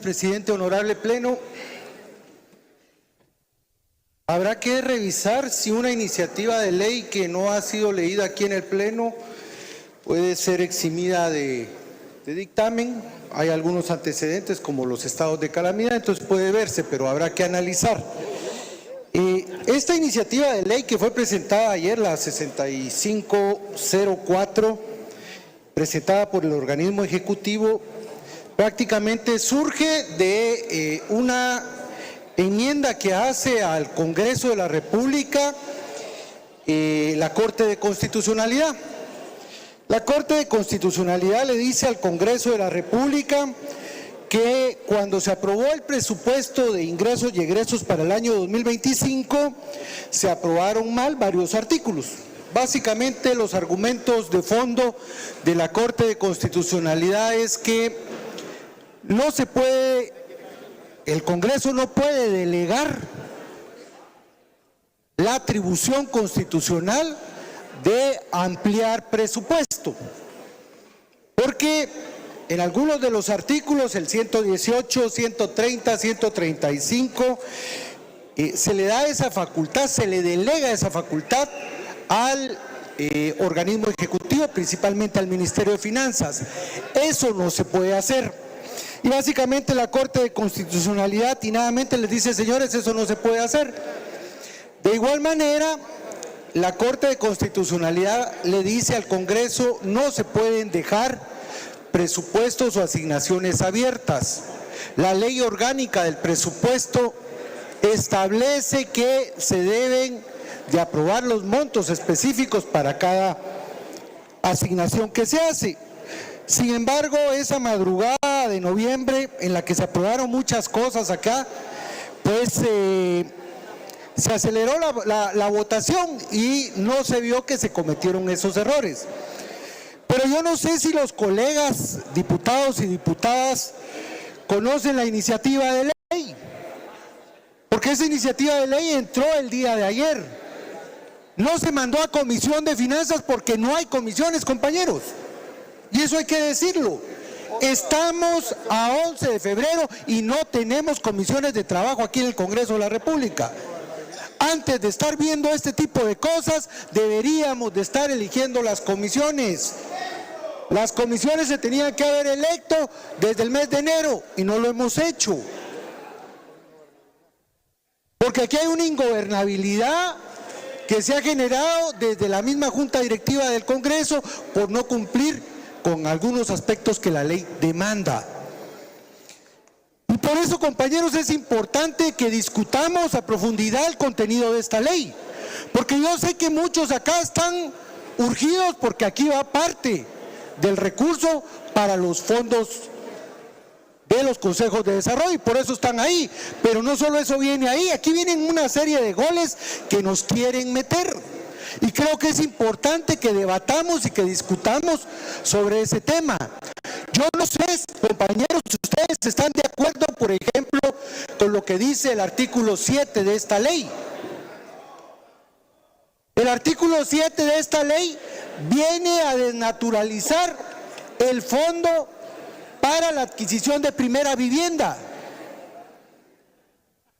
presidente. Honorable Pleno. Habrá que revisar si una iniciativa de ley que no ha sido leída aquí en el Pleno puede ser eximida de dictamen. Hay algunos antecedentes como los estados de calamidad, entonces puede verse, pero habrá que analizar. Esta iniciativa de ley que fue presentada ayer, la 6504, presentada por el organismo ejecutivo, prácticamente surge de una enmienda que hace al Congreso de la República la Corte de Constitucionalidad. La Corte de Constitucionalidad le dice al Congreso de la República que cuando se aprobó el presupuesto de ingresos y egresos para el año 2025, se aprobaron mal varios artículos. Básicamente los argumentos de fondo de la Corte de Constitucionalidad es que no se puede, el Congreso no puede delegar la atribución constitucional de ampliar presupuesto, porque en algunos de los artículos, el 118, 130, 135, se le da esa facultad, se le delega esa facultad al organismo ejecutivo, principalmente al Ministerio de Finanzas. Eso no se puede hacer. Y básicamente la Corte de Constitucionalidad atinadamente les dice, señores, eso no se puede hacer. De igual manera, la Corte de Constitucionalidad le dice al Congreso, no se pueden dejar presupuestos o asignaciones abiertas. La ley orgánica del presupuesto establece que se deben de aprobar los montos específicos para cada asignación que se hace. Sin embargo, esa madrugada de noviembre en la que se aprobaron muchas cosas acá, pues se aceleró la votación y no se vio que se cometieron esos errores. Pero yo no sé si los colegas diputados y diputadas conocen la iniciativa de ley, porque esa iniciativa de ley entró el día de ayer. No se mandó a Comisión de Finanzas porque no hay comisiones, compañeros. Y eso hay que decirlo. Estamos a 11 de febrero y no tenemos comisiones de trabajo aquí en el Congreso de la República. Antes de estar viendo este tipo de cosas, deberíamos de estar eligiendo las comisiones. Las comisiones se tenían que haber electo desde el mes de enero y no lo hemos hecho. Porque aquí hay una ingobernabilidad que se ha generado desde la misma Junta Directiva del Congreso por no cumplir con algunos aspectos que la ley demanda. Y por eso, compañeros, es importante que discutamos a profundidad el contenido de esta ley, porque yo sé que muchos acá están urgidos porque aquí va parte del recurso para los fondos de los consejos de desarrollo y por eso están ahí, pero no solo eso viene ahí, aquí vienen una serie de goles que nos quieren meter. Y creo que es importante que debatamos y que discutamos sobre ese tema. Yo no sé, compañeros, si ustedes están de acuerdo, por ejemplo, con lo que dice el artículo 7 de esta ley. El artículo 7 de esta ley viene a desnaturalizar el fondo para la adquisición de primera vivienda.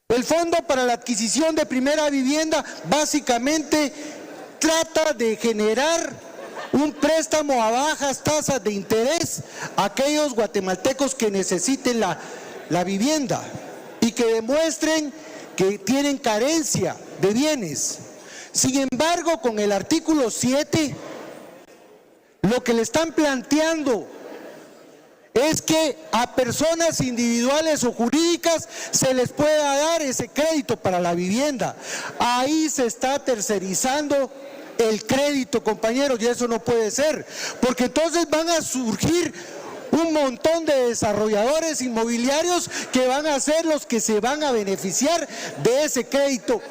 El fondo para la adquisición de primera vivienda básicamente trata de generar un préstamo a bajas tasas de interés a aquellos guatemaltecos que necesiten la vivienda y que demuestren que tienen carencia de bienes. Sin embargo, con el artículo 7, lo que le están planteando es que a personas individuales o jurídicas se les pueda dar ese crédito para la vivienda. Ahí se está tercerizando el crédito, compañeros, y eso no puede ser, porque entonces van a surgir un montón de desarrolladores inmobiliarios que van a ser los que se van a beneficiar de ese crédito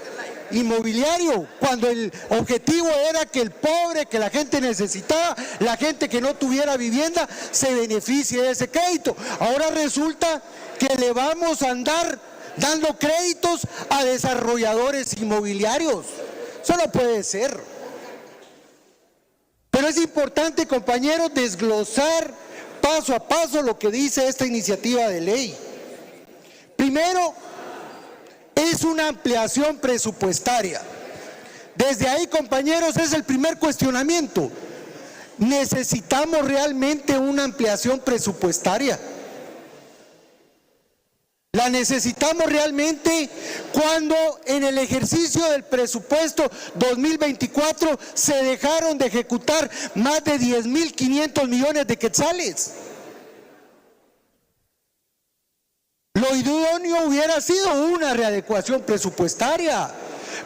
inmobiliario, cuando el objetivo era que el pobre, que la gente necesitaba, la gente que no tuviera vivienda, se beneficie de ese crédito. Ahora resulta que le vamos a andar dando créditos a desarrolladores inmobiliarios. Eso no puede ser. Pero es importante, compañeros, desglosar paso a paso lo que dice esta iniciativa de ley. Primero, es una ampliación presupuestaria. Desde ahí, compañeros, es el primer cuestionamiento. ¿Necesitamos realmente una ampliación presupuestaria? ¿La necesitamos realmente cuando en el ejercicio del presupuesto 2024 se dejaron de ejecutar más de 10.500 millones de quetzales? Lo idóneo hubiera sido una readecuación presupuestaria,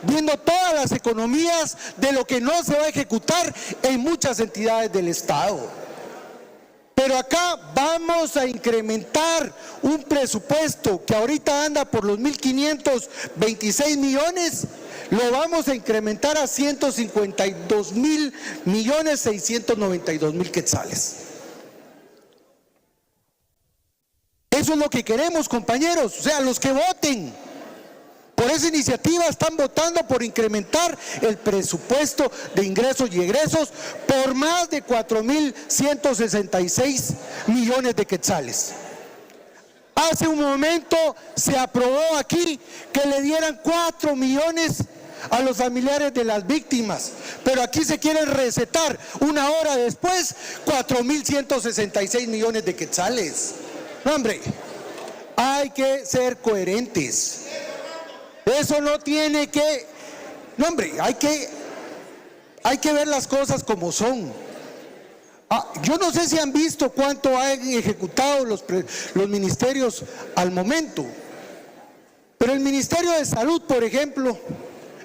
viendo todas las economías de lo que no se va a ejecutar en muchas entidades del Estado. Pero acá vamos a incrementar un presupuesto que ahorita anda por los 1.526 millones, lo vamos a incrementar a 152.692.000 quetzales. Eso es lo que queremos, compañeros. O sea, los que voten por esa iniciativa están votando por incrementar el presupuesto de ingresos y egresos por más de 4.166 millones de quetzales. Hace un momento se aprobó aquí que le dieran 4 millones a los familiares de las víctimas, pero aquí se quieren recetar una hora después 4.166 millones de quetzales. No, hombre, hay que ser coherentes. Eso no tiene que, no, hombre, hay que ver las cosas como son. Yo no sé si han visto cuánto han ejecutado los ministerios al momento, pero el Ministerio de Salud, por ejemplo,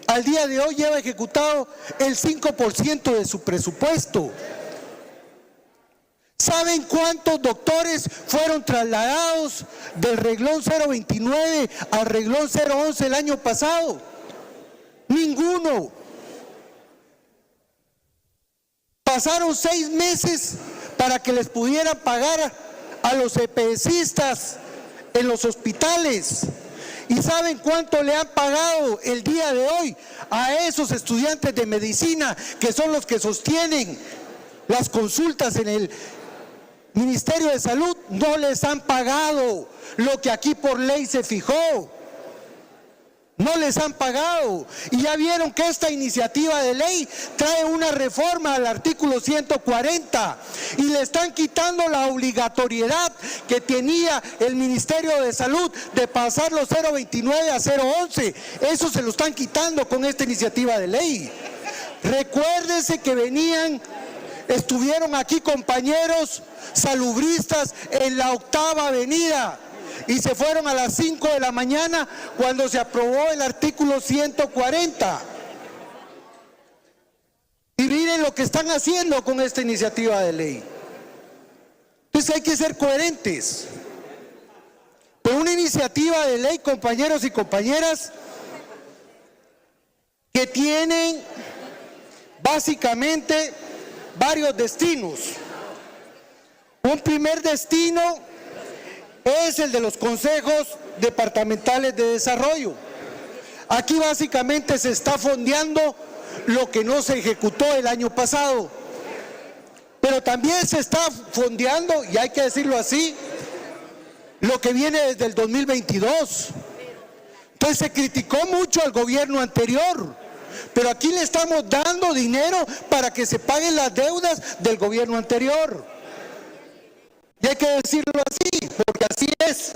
al día de hoy lleva ejecutado el 5% de su presupuesto. ¿Saben cuántos doctores fueron trasladados del reglón 029 al reglón 011 el año pasado? Ninguno. Pasaron 6 meses para que les pudieran pagar a los EPSistas en los hospitales. ¿Y saben cuánto le han pagado el día de hoy a esos estudiantes de medicina que son los que sostienen las consultas en el Ministerio de Salud? No les han pagado lo que aquí por ley se fijó. No les han pagado. Y ya vieron que esta iniciativa de ley trae una reforma al artículo 140 y le están quitando la obligatoriedad que tenía el Ministerio de Salud de pasar los 029 a 011. Eso se lo están quitando con esta iniciativa de ley. Recuérdense que estuvieron aquí compañeros salubristas en la 8ª Avenida y se fueron a las 5 de la mañana cuando se aprobó el artículo 140. Y miren lo que están haciendo con esta iniciativa de ley. Entonces hay que ser coherentes. Pero una iniciativa de ley, compañeros y compañeras, que tienen básicamente varios destinos. Un primer destino es el de los consejos departamentales de desarrollo. Aquí básicamente se está fondeando lo que no se ejecutó el año pasado, pero también se está fondeando, y hay que decirlo así, lo que viene desde el 2022. Entonces se criticó mucho al gobierno anterior, pero aquí le estamos dando dinero para que se paguen las deudas del gobierno anterior. Y hay que decirlo así, porque así es.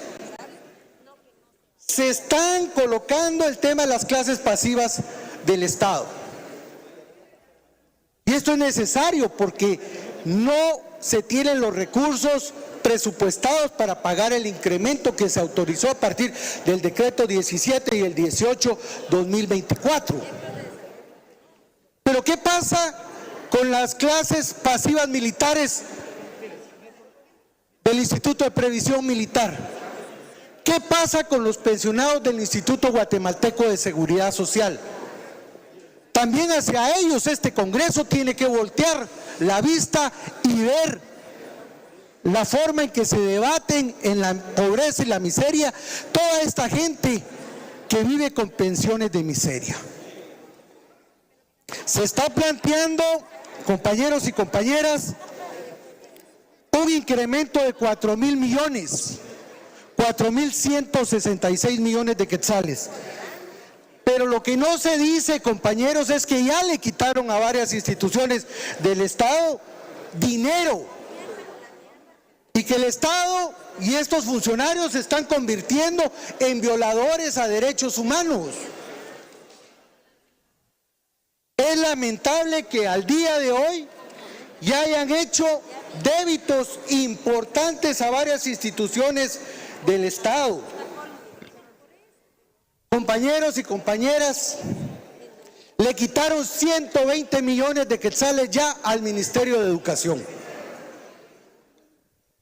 Se están colocando el tema de las clases pasivas del Estado. Y esto es necesario porque no se tienen los recursos presupuestados para pagar el incremento que se autorizó a partir del decreto 17 y el 18/2024. Pero ¿qué pasa con las clases pasivas militares del Instituto de Previsión Militar? ¿Qué pasa con los pensionados del Instituto Guatemalteco de Seguridad Social? También hacia ellos este Congreso tiene que voltear la vista y ver la forma en que se debaten en la pobreza y la miseria toda esta gente que vive con pensiones de miseria. Se está planteando, compañeros y compañeras, un incremento de 4.000 millones. 4.166 millones de quetzales. Pero lo que no se dice, compañeros, es que ya le quitaron a varias instituciones del Estado dinero y que el Estado y estos funcionarios se están convirtiendo en violadores a derechos humanos. Es lamentable que al día de hoy ya hayan hecho débitos importantes a varias instituciones del Estado. Compañeros y compañeras, le quitaron 120 millones de quetzales ya al Ministerio de Educación.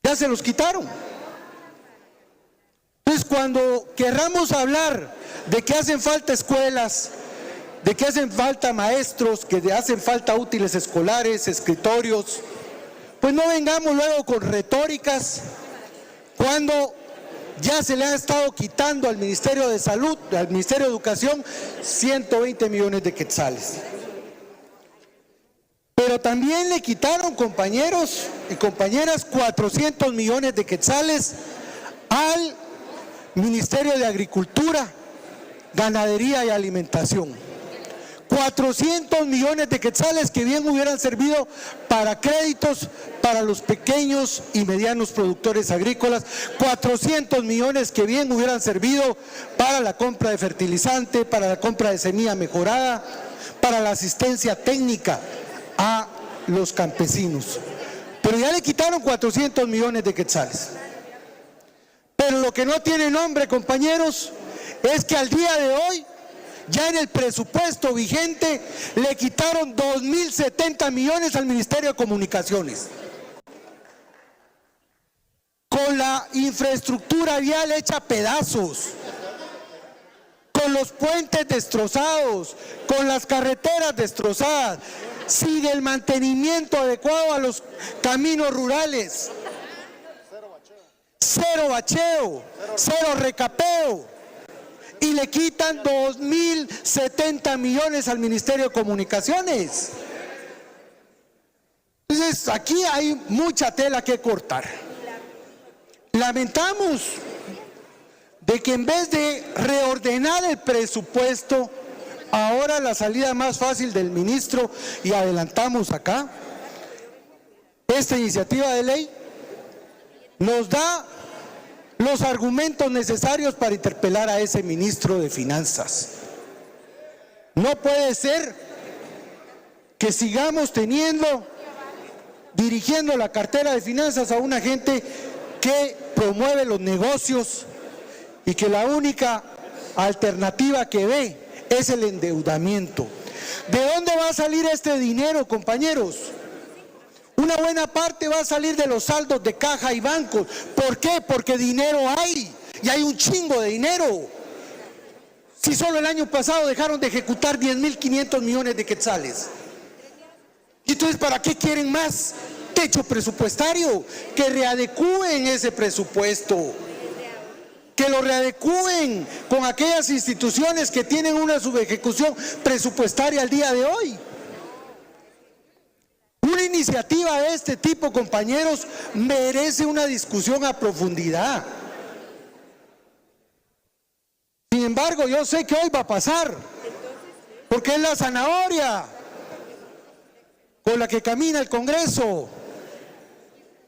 Ya se los quitaron. Entonces, cuando querramos hablar de que hacen falta escuelas, de que hacen falta maestros, que hacen falta útiles escolares, escritorios, pues no vengamos luego con retóricas cuando ya se le ha estado quitando al Ministerio de Salud, al Ministerio de Educación, 120 millones de quetzales. Pero también le quitaron, compañeros y compañeras, 400 millones de quetzales al Ministerio de Agricultura, Ganadería y Alimentación. 400 millones de quetzales que bien hubieran servido para créditos para los pequeños y medianos productores agrícolas, 400 millones que bien hubieran servido para la compra de fertilizante, para la compra de semilla mejorada, para la asistencia técnica a los campesinos. Pero ya le quitaron 400 millones de quetzales. Pero lo que no tiene nombre, compañeros, es que al día de hoy, ya en el presupuesto vigente, le quitaron 2.070 millones al Ministerio de Comunicaciones. Con la infraestructura vial hecha a pedazos, con los puentes destrozados, con las carreteras destrozadas, sin el mantenimiento adecuado a los caminos rurales, cero bacheo, cero recapeo, y le quitan 2.070 millones al Ministerio de Comunicaciones. Entonces, aquí hay mucha tela que cortar. Lamentamos de que en vez de reordenar el presupuesto, ahora la salida más fácil del ministro, y adelantamos acá, esta iniciativa de ley nos da los argumentos necesarios para interpelar a ese ministro de Finanzas. No puede ser que sigamos dirigiendo la cartera de finanzas a una gente que promueve los negocios y que la única alternativa que ve es el endeudamiento. ¿De dónde va a salir este dinero, compañeros? Una buena parte va a salir de los saldos de caja y bancos. ¿Por qué? Porque dinero hay, y hay un chingo de dinero. Si solo el año pasado dejaron de ejecutar 10.500 millones de quetzales. ¿Y entonces para qué quieren más techo presupuestario? Que readecúen ese presupuesto. Que lo readecúen con aquellas instituciones que tienen una subejecución presupuestaria al día de hoy. Una iniciativa de este tipo, compañeros, merece una discusión a profundidad. Sin embargo, yo sé que hoy va a pasar, porque es la zanahoria con la que camina el Congreso,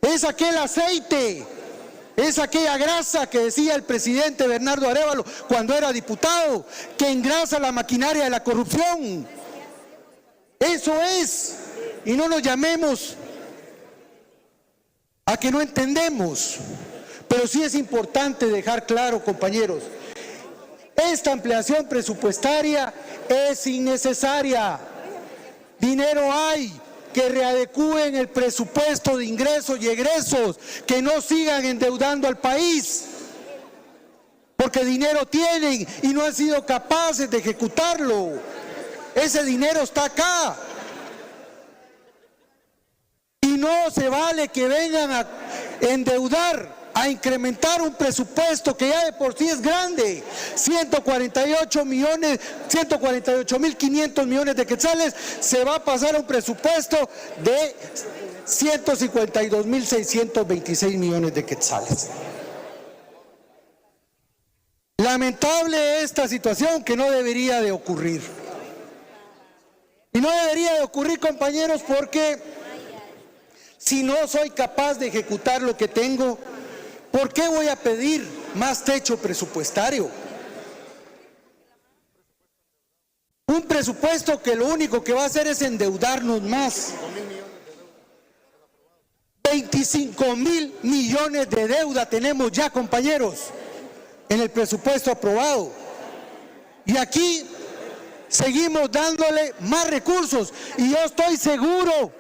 es aquel aceite, es aquella grasa que decía el presidente Bernardo Arévalo cuando era diputado, que engrasa la maquinaria de la corrupción. Eso es. Y no nos llamemos a que no entendemos, pero sí es importante dejar claro, compañeros, esta ampliación presupuestaria es innecesaria. Dinero hay, que readecúen el presupuesto de ingresos y egresos, que no sigan endeudando al país, porque dinero tienen y no han sido capaces de ejecutarlo. Ese dinero está acá. Y no se vale que vengan a endeudar, a incrementar un presupuesto que ya de por sí es grande. 148.500 millones de quetzales se va a pasar a un presupuesto de 152.626 millones de quetzales. Lamentable esta situación que no debería de ocurrir. Y no debería de ocurrir, compañeros, porque si no soy capaz de ejecutar lo que tengo, ¿por qué voy a pedir más techo presupuestario? Un presupuesto que lo único que va a hacer es endeudarnos más. 25.000 millones de deuda tenemos ya, compañeros, en el presupuesto aprobado. Y aquí seguimos dándole más recursos. Y yo estoy seguro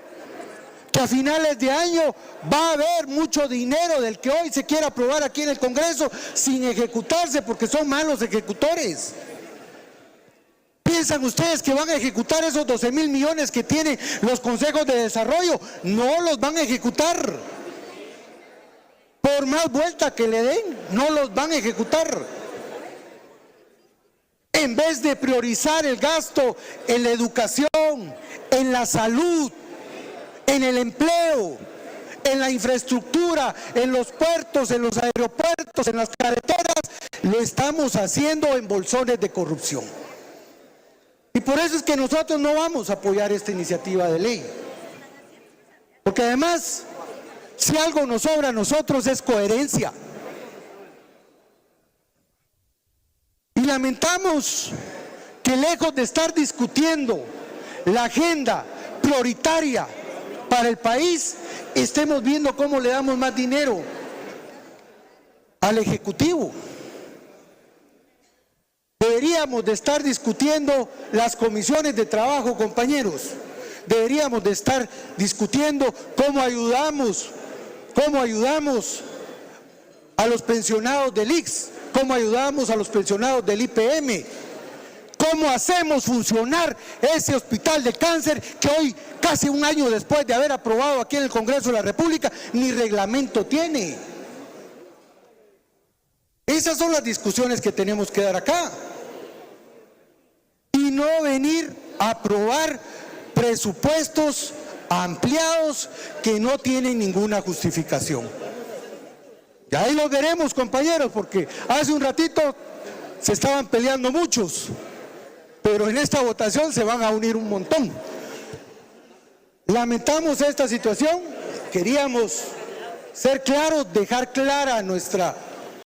que a finales de año va a haber mucho dinero del que hoy se quiere aprobar aquí en el Congreso sin ejecutarse porque son malos ejecutores. ¿Piensan ustedes que van a ejecutar esos 12.000 millones que tienen los consejos de desarrollo? No los van a ejecutar. Por más vuelta que le den, no los van a ejecutar. En vez de priorizar el gasto en la educación, en la salud, en el empleo, en la infraestructura, en los puertos, en los aeropuertos, en las carreteras, lo estamos haciendo en bolsones de corrupción. Y por eso es que nosotros no vamos a apoyar esta iniciativa de ley. Porque además, si algo nos sobra a nosotros es coherencia. Y lamentamos que lejos de estar discutiendo la agenda prioritaria para el país, estemos viendo cómo le damos más dinero al Ejecutivo. Deberíamos de estar discutiendo las comisiones de trabajo, compañeros. Deberíamos de estar discutiendo cómo ayudamos a los pensionados del ICS, cómo ayudamos a los pensionados del IPM, cómo hacemos funcionar ese hospital de cáncer que hoy, casi un año después de haber aprobado aquí en el Congreso de la República, ni reglamento tiene. Esas son las discusiones que tenemos que dar acá. Y no venir a aprobar presupuestos ampliados que no tienen ninguna justificación. Y ahí lo veremos, compañeros, porque hace un ratito se estaban peleando muchos, pero en esta votación se van a unir un montón. Lamentamos esta situación, queríamos ser claros, dejar clara nuestra